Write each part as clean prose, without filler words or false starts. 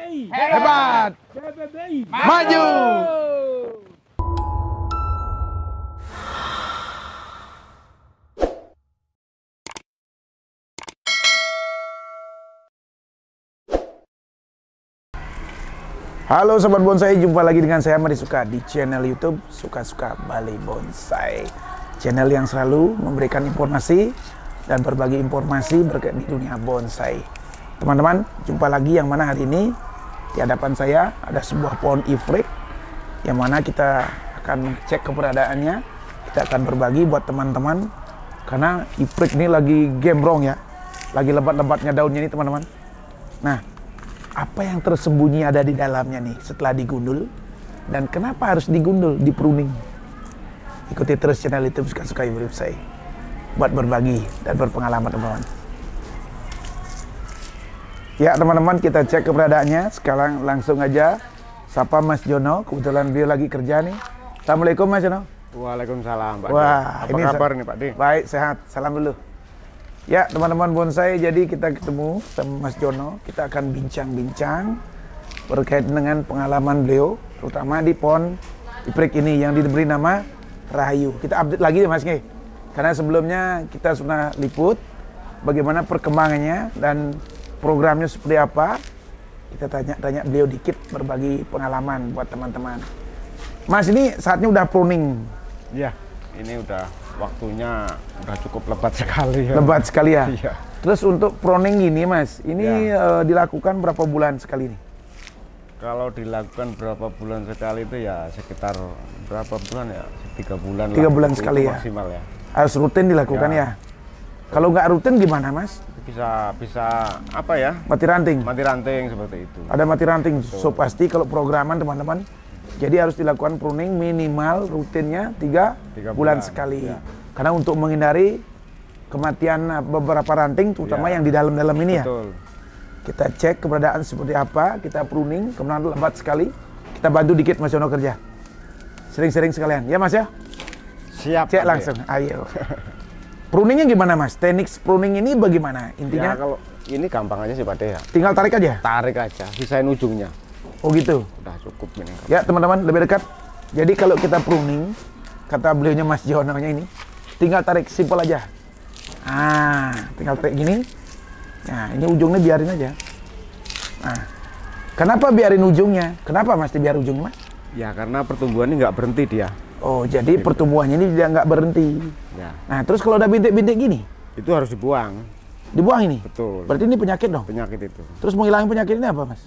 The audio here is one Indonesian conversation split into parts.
Hebat. Maju. Halo Sobat Bonsai, jumpa lagi dengan saya Mari Suka di channel YouTube Suka-Suka Bali Bonsai. Channel yang selalu memberikan informasi dan berbagi informasi berkait di dunia bonsai. Teman-teman, jumpa lagi yang mana hari ini di hadapan saya ada sebuah pohon ifrik yang mana kita akan cek keberadaannya. Kita akan berbagi buat teman-teman karena ifrik ini lagi gembrong ya, lagi lebat-lebatnya daunnya ini teman-teman. Nah, apa yang tersembunyi ada di dalamnya nih setelah digundul, dan kenapa harus digundul, di pruning? Ikuti terus channel YouTube Suka-Suka Bonsai buat berbagi dan berpengalaman teman-teman. Ya teman-teman, kita cek keberadaannya. Sekarang langsung aja sapa Mas Jono, kebetulan beliau lagi kerja nih. Assalamualaikum Mas Jono. Waalaikumsalam Pak. Wah, apa kabar nih Pak D? Baik, sehat. Salam dulu. Ya teman-teman bonsai, jadi kita ketemu sama Mas Jono. Kita akan bincang-bincang berkait dengan pengalaman beliau, terutama di pohon ifrik ini yang diberi nama Rahayu. Kita update lagi ya Mas Nge, karena sebelumnya kita sudah liput bagaimana perkembangannya dan programnya seperti apa. Kita tanya-tanya beliau dikit, berbagi pengalaman buat teman-teman. Mas, ini saatnya udah pruning. Iya, ini udah waktunya udah cukup lebat sekali ya. Lebat sekali ya? Iya. Terus untuk pruning gini Mas, ini ya, dilakukan berapa bulan sekali nih? Kalau dilakukan berapa bulan sekali itu ya sekitar berapa bulan ya? 3 bulan 3 lah. bulan Itu sekali ya? Maksimal ya. Harus rutin dilakukan ya? Kalau nggak rutin gimana Mas? Bisa apa ya? Mati ranting? Mati ranting seperti itu. Ada mati ranting, so pasti kalau programan teman-teman. Jadi harus dilakukan pruning minimal rutinnya 3 bulan sekali. Ya. Karena untuk menghindari kematian beberapa ranting, terutama yang di dalam-dalam ini. Betul. Ya. Kita cek keberadaan seperti apa, kita pruning, kemudian lebat sekali. Kita bantu dikit Mas Jono kerja. Sering-sering sekalian, ya Mas ya? Siap. Cek langsung, ayo. Pruningnya gimana Mas? Teknik pruning ini bagaimana? Intinya? Ya, kalau ini gampang aja sih Pak D ya. Tinggal tarik aja? Tarik aja, sisain ujungnya. Oh gitu? Udah cukup ini. Ya teman-teman, lebih dekat. Jadi kalau kita pruning, kata beliaunya Mas Jono-nya ini, tinggal tarik, simpel aja. Tinggal tarik gini. Nah, ini ujungnya biarin aja. Nah, kenapa biarin ujungnya? Kenapa Mas biar ujungnya Mas? Ya karena pertumbuhannya nggak berhenti dia. Oh, jadi pertumbuhannya ini dia nggak berhenti. Ya. Nah, terus kalau ada bintik-bintik gini? Itu harus dibuang. Dibuang ini? Betul. Berarti ini penyakit dong? Penyakit itu. Terus menghilangkan penyakit ini apa Mas?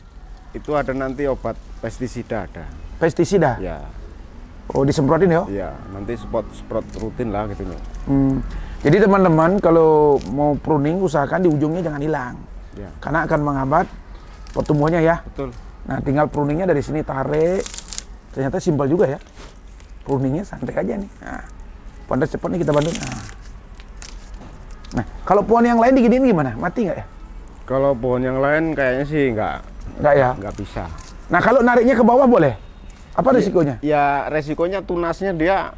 Itu ada nanti obat pestisida ada. Pestisida? Ya. Oh, disemprotin ya? Iya, nanti semprot rutin lah gitu nih. Jadi teman-teman kalau mau pruning usahakan di ujungnya jangan hilang. Ya. Karena akan menghambat pertumbuhannya ya. Betul. Nah, tinggal pruningnya dari sini tarik. Ternyata simpel juga ya. Pruningnya santai aja nih. Nah, pada cepat nih kita bantu. Nah, kalau pohon yang lain diginiin gimana? Mati nggak ya? Kalau pohon yang lain kayaknya sih nggak ya? Nggak bisa. Nah, kalau nariknya ke bawah boleh? Apa resikonya? Ya resikonya tunasnya dia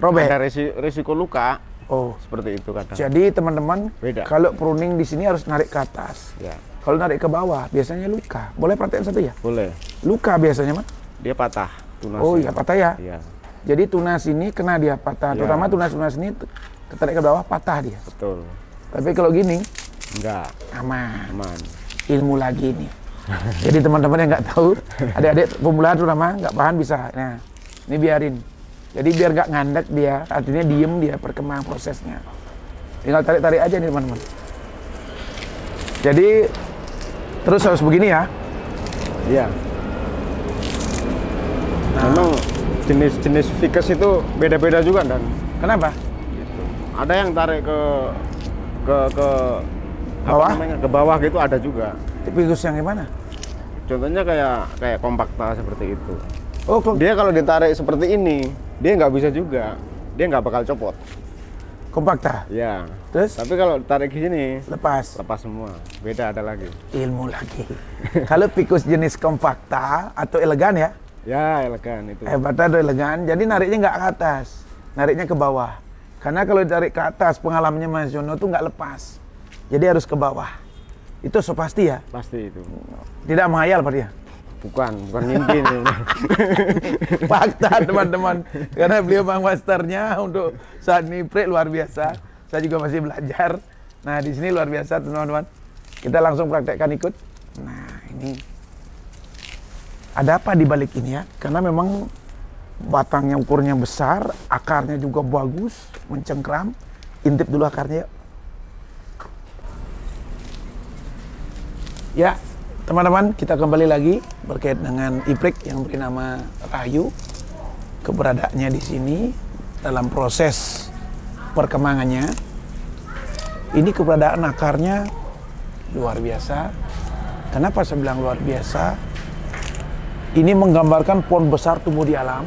robek. Ada resiko luka. Oh, seperti itu kadang. Jadi teman-teman, kalau pruning di sini harus narik ke atas. Ya. Kalau narik ke bawah biasanya luka. Boleh perhatian satu ya? Boleh. Luka biasanya Mas? Dia patah tunasnya. Oh iya, patah ya? Iya. Jadi tunas ini kena dia patah. Ya. Terutama tunas-tunas ini tertarik ke bawah patah dia. Betul. Tapi kalau gini enggak. Aman. Ilmu lagi nih. Jadi teman-teman yang nggak tahu, adik-adik pemula terutama nggak paham bisa. Nah, ini biarin. Jadi biar nggak ngandek dia, artinya diem dia perkembangan prosesnya. Tinggal tarik-tarik aja nih teman-teman. Jadi terus harus begini ya. Iya. Memang jenis-jenis ficus itu beda-beda juga dan. Kenapa? Gitu. Ada yang tarik ke bawah? Ke bawah gitu ada juga. Ficus yang gimana? Contohnya kayak kompakta seperti itu. Oh, dia kalau ditarik seperti ini, dia nggak bisa juga. Dia nggak bakal copot. Kompakta? Ya. Terus? Tapi kalau tarik gini, lepas semua. Beda ada lagi. Ilmu lagi. Kalau ficus jenis kompakta atau elegan ya? Ya, elegan itu. Hebatnya atau elegan. Jadi nariknya nggak ke atas, nariknya ke bawah. Karena kalau ditarik ke atas, pengalamannya Mas Jono tuh nggak lepas. Jadi harus ke bawah. Itu so pasti ya? Pasti itu. Tidak menghayal berarti ya? Bukan mimpi ini. Fakta teman-teman. Karena beliau Bang Masternya untuk saat ini luar biasa. Saya juga masih belajar. Nah di sini luar biasa teman-teman. Kita langsung praktekkan ikut. Nah ini ada apa di balik ini ya? Karena memang batangnya ukurnya besar, akarnya juga bagus, mencengkram. Intip dulu akarnya yuk. Ya, teman-teman, kita kembali lagi berkait dengan iprik yang beri nama Rahayu. Keberadaannya di sini dalam proses perkembangannya. Ini keberadaan akarnya luar biasa. Kenapa saya bilang luar biasa? Ini menggambarkan pohon besar tumbuh di alam,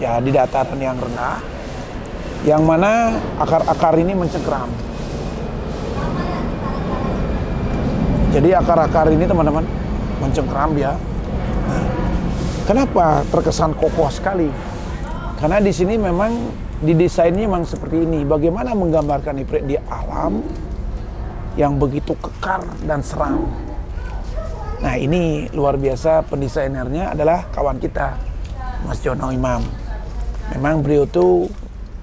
ya di dataran yang rendah, yang mana akar-akar ini mencengkram. Jadi akar-akar ini teman-teman mencengkram ya. Nah, kenapa terkesan kokoh sekali? Karena di sini memang didesainnya memang seperti ini. Bagaimana menggambarkan iprik di alam yang begitu kekar dan seram. Nah ini luar biasa, pendesainernya adalah kawan kita, Mas Jono Imam. Memang beliau tuh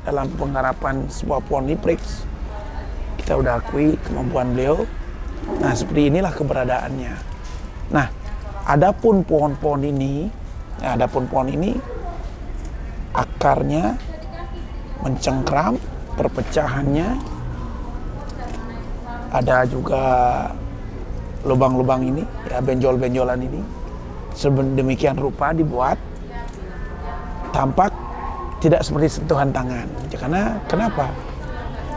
dalam penggarapan sebuah pohon iprik, kita udah akui kemampuan beliau. Nah seperti inilah keberadaannya. Nah adapun pohon-pohon ini, akarnya mencengkram, perpecahannya ada juga lubang-lubang ini, ya benjol-benjolan ini, sedemikian rupa dibuat tampak tidak seperti sentuhan tangan. Karena kenapa?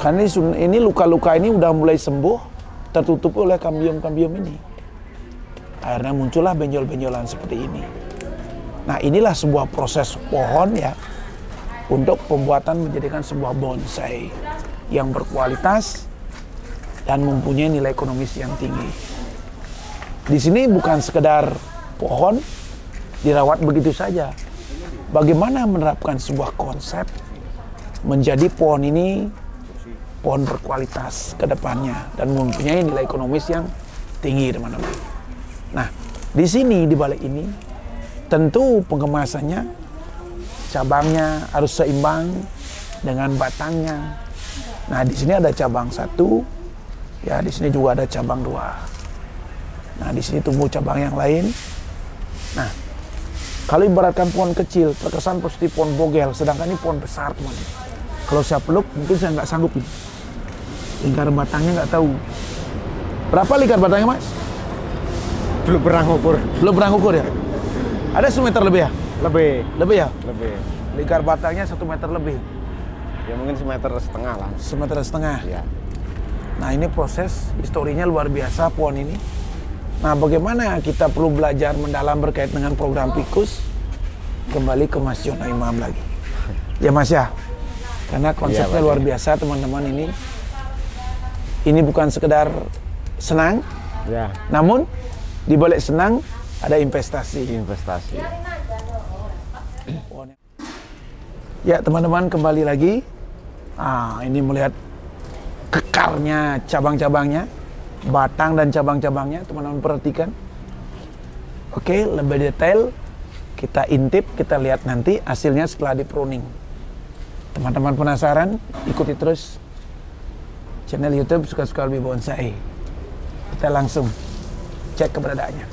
Karena ini luka-luka ini udah mulai sembuh, tertutup oleh kambium-kambium ini. Akhirnya muncullah benjol-benjolan seperti ini. Nah inilah sebuah proses pohon ya, untuk pembuatan menjadikan sebuah bonsai yang berkualitas dan mempunyai nilai ekonomis yang tinggi. Di sini bukan sekedar pohon dirawat begitu saja. Bagaimana menerapkan sebuah konsep menjadi pohon ini pohon berkualitas ke depannya dan mempunyai nilai ekonomis yang tinggi, teman-teman. Nah, di sini di balik ini tentu pengemasannya, cabangnya harus seimbang dengan batangnya. Nah, di sini ada cabang 1, ya di sini juga ada cabang 2. Nah, di sini tumbuh cabang yang lain. Nah, kalau ibaratkan pohon kecil terkesan seperti pohon bogel, sedangkan ini pohon besar, teman-teman. Kalau saya peluk mungkin saya nggak sanggup ini. Lingkar batangnya nggak tahu. Berapa lingkar batangnya, Mas? Belum pernah ngukur. Belum pernah ngukur ya? Ada 1 meter lebih ya? Lebih ya? Lebih. Lingkar batangnya 1 meter lebih. Ya mungkin 1,5 meter lah. 1,5 meter. Ya. Nah ini proses historinya luar biasa pohon ini. Nah bagaimana kita perlu belajar mendalam berkait dengan program Fikus? Kembali ke Mas Jono Imam lagi. Ya Mas ya? Karena konsepnya luar biasa teman-teman ini. Ini bukan sekedar senang, ya. Namun di balik senang ada investasi. Ya teman-teman kembali lagi. Ini melihat kekarnya cabang-cabangnya, batang dan cabang-cabangnya, teman-teman perhatikan. Oke, lebih detail kita intip, kita lihat nanti hasilnya setelah di pruning. Teman-teman penasaran? Ikuti terus channel YouTube Suka-Suka Lebih Bonsai. Kita langsung cek keberadaannya.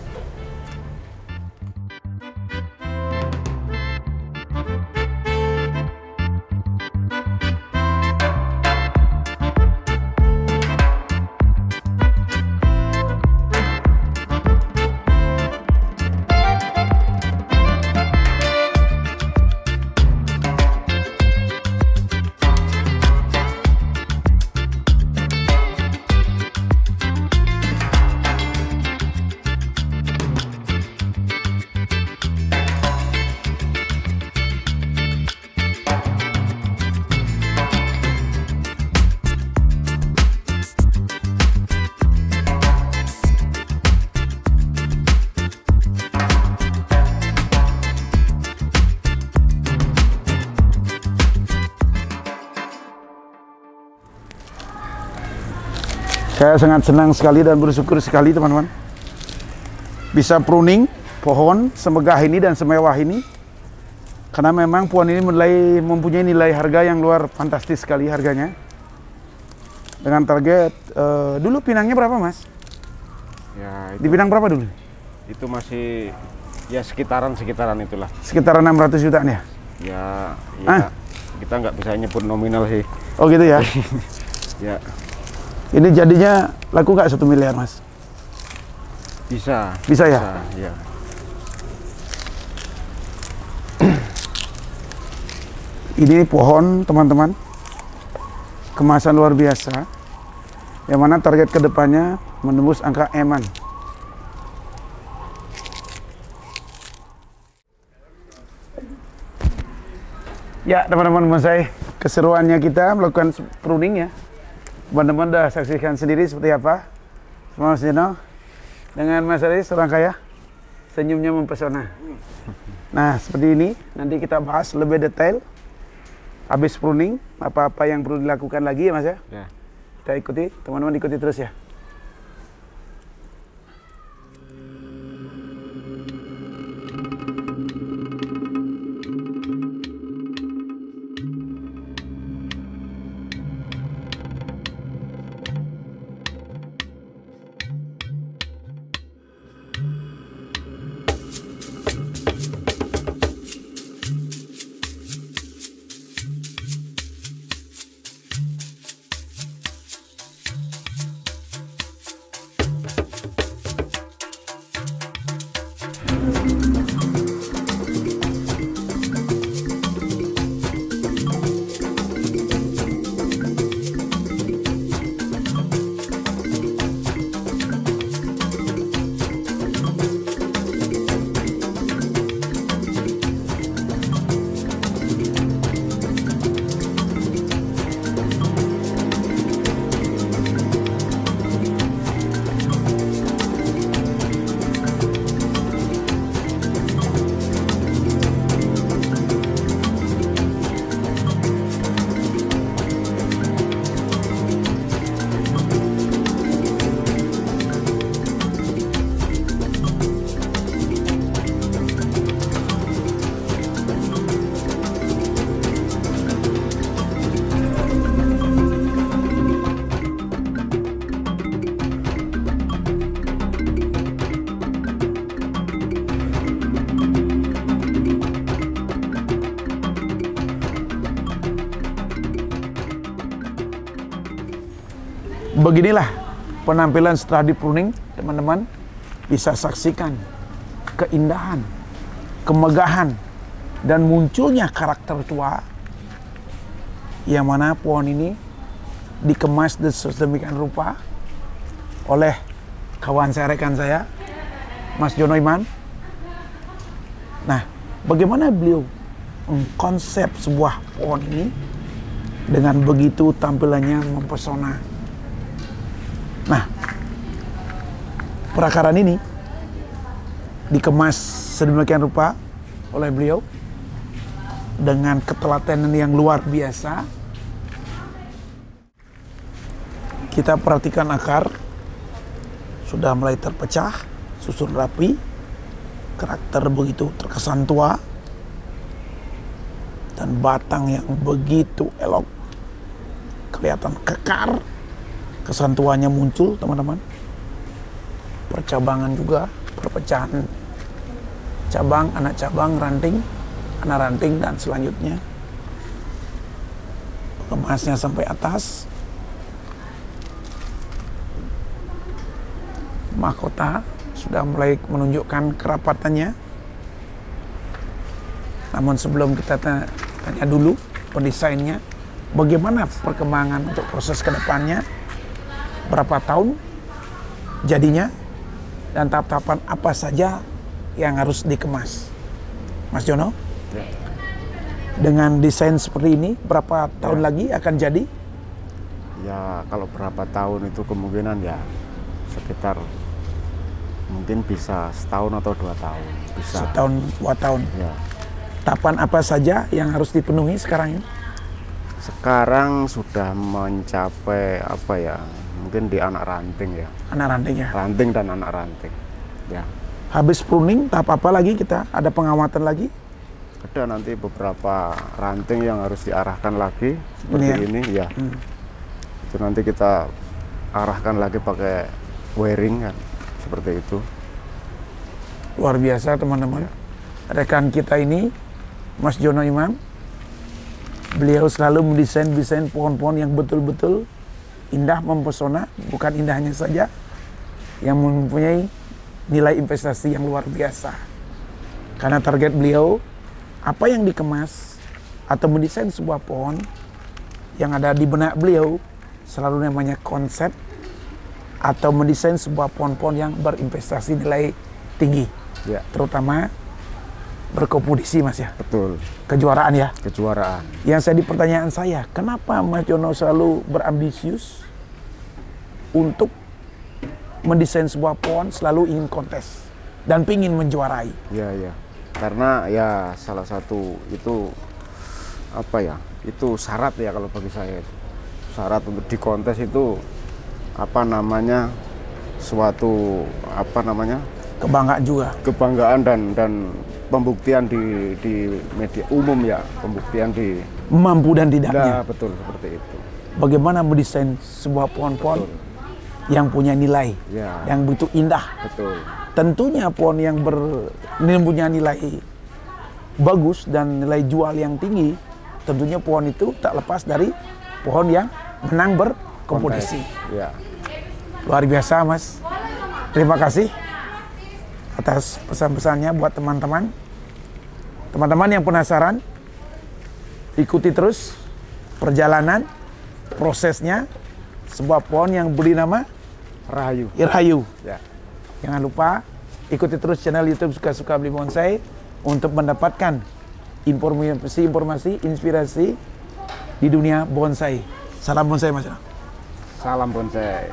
Saya sangat senang sekali dan bersyukur sekali teman-teman bisa pruning pohon semegah ini dan semewah ini, karena memang pohon ini mempunyai nilai harga yang luar fantastis sekali harganya. Dengan target dulu pinangnya berapa mas? Ya, Di Pinang berapa dulu? itu masih ya sekitaran itulah. Sekitaran 600 jutaan ya? Ya, kita nggak bisa nyebut nominal sih. Oh gitu ya? Ya. Ini jadinya laku nggak 1 miliar mas? Bisa. Bisa ya? Ya. Ini pohon teman-teman, kemasan luar biasa, yang mana target kedepannya menembus angka eman. Ya teman-teman bonsai, keseruannya kita melakukan pruning ya. Teman-teman udah saksikan sendiri seperti apa. Mas Jono dengan Mas Aris orang kaya, senyumnya mempesona. Nah seperti ini, nanti kita bahas lebih detail. Habis pruning, apa-apa yang perlu dilakukan lagi ya mas ya? Ya. Kita ikuti, teman-teman ikuti terus ya. Beginilah penampilan setelah di pruning, teman-teman bisa saksikan keindahan, kemegahan, dan munculnya karakter tua yang mana pohon ini dikemas sedemikian rupa oleh kawan saya, rekan saya, Mas Jono Iman. Nah, bagaimana beliau mengkonsep sebuah pohon ini dengan begitu tampilannya mempesona. Nah, perakaran ini dikemas sedemikian rupa oleh beliau dengan ketelatenan yang luar biasa. Kita perhatikan akar sudah mulai terpecah, susun rapi, karakter begitu terkesan tua, dan batang yang begitu elok, kelihatan kekar. Kesan tuanya muncul teman-teman. Percabangan juga, perpecahan cabang, anak cabang, ranting, anak ranting, dan selanjutnya kemasnya sampai atas. Mahkota sudah mulai menunjukkan kerapatannya. Namun sebelum kita tanya dulu pendesainnya, bagaimana perkembangan untuk proses kedepannya, berapa tahun jadinya, dan tahap-tahapan apa saja yang harus dikemas. Mas Jono, Ya. dengan desain seperti ini, berapa tahun lagi akan jadi? Ya, kalau berapa tahun itu kemungkinan ya sekitar mungkin bisa setahun atau 2 tahun. Bisa. Setahun, 2 tahun. Ya. Tahapan apa saja yang harus dipenuhi sekarang ini? Sekarang sudah mencapai apa ya? mungkin di anak ranting ya. Anak ranting ya. Ranting dan anak ranting. Ya. Habis pruning, tahap apa lagi kita? Ada pengamatan lagi? Ada nanti beberapa ranting yang harus diarahkan lagi seperti ini ya. Itu nanti kita arahkan lagi pakai wiring kan, seperti itu. Luar biasa teman-teman. Rekan kita ini, Mas Jono Imam, beliau selalu mendesain pohon-pohon yang betul-betul indah, mempesona. Bukan indahnya saja, yang mempunyai nilai investasi yang luar biasa. Karena target beliau, apa yang dikemas atau mendesain sebuah pohon yang ada di benak beliau selalu namanya konsep atau mendesain sebuah pohon-pohon yang berinvestasi nilai tinggi, terutama berkompetisi Mas ya. Betul. Kejuaraan ya. Kejuaraan. Yang pertanyaan saya, kenapa Mas Jono selalu berambisius untuk mendesain sebuah pohon, selalu ingin kontes dan ingin menjuarai? Iya. Karena ya salah satu itu apa ya? Itu syarat ya kalau bagi saya. Syarat untuk dikontes itu apa namanya? Suatu apa namanya? Kebanggaan juga. Kebanggaan dan pembuktian di media umum ya, pembuktian di mampu dan tidaknya. Nah, betul seperti itu. Bagaimana mendesain sebuah pohon-pohon yang punya nilai, yang begitu indah. Betul. Tentunya pohon yang punya nilai bagus dan nilai jual yang tinggi, tentunya pohon itu tak lepas dari pohon yang menang berkompetisi. Ya. Luar biasa Mas. Terima kasih atas pesan-pesannya buat teman-teman. Teman-teman yang penasaran, ikuti terus perjalanan prosesnya sebuah pohon yang beri nama Rahayu. Ya. Jangan lupa ikuti terus channel YouTube Suka-Suka Beli Bonsai untuk mendapatkan informasi, inspirasi di dunia bonsai. Salam bonsai Mas. Salam bonsai.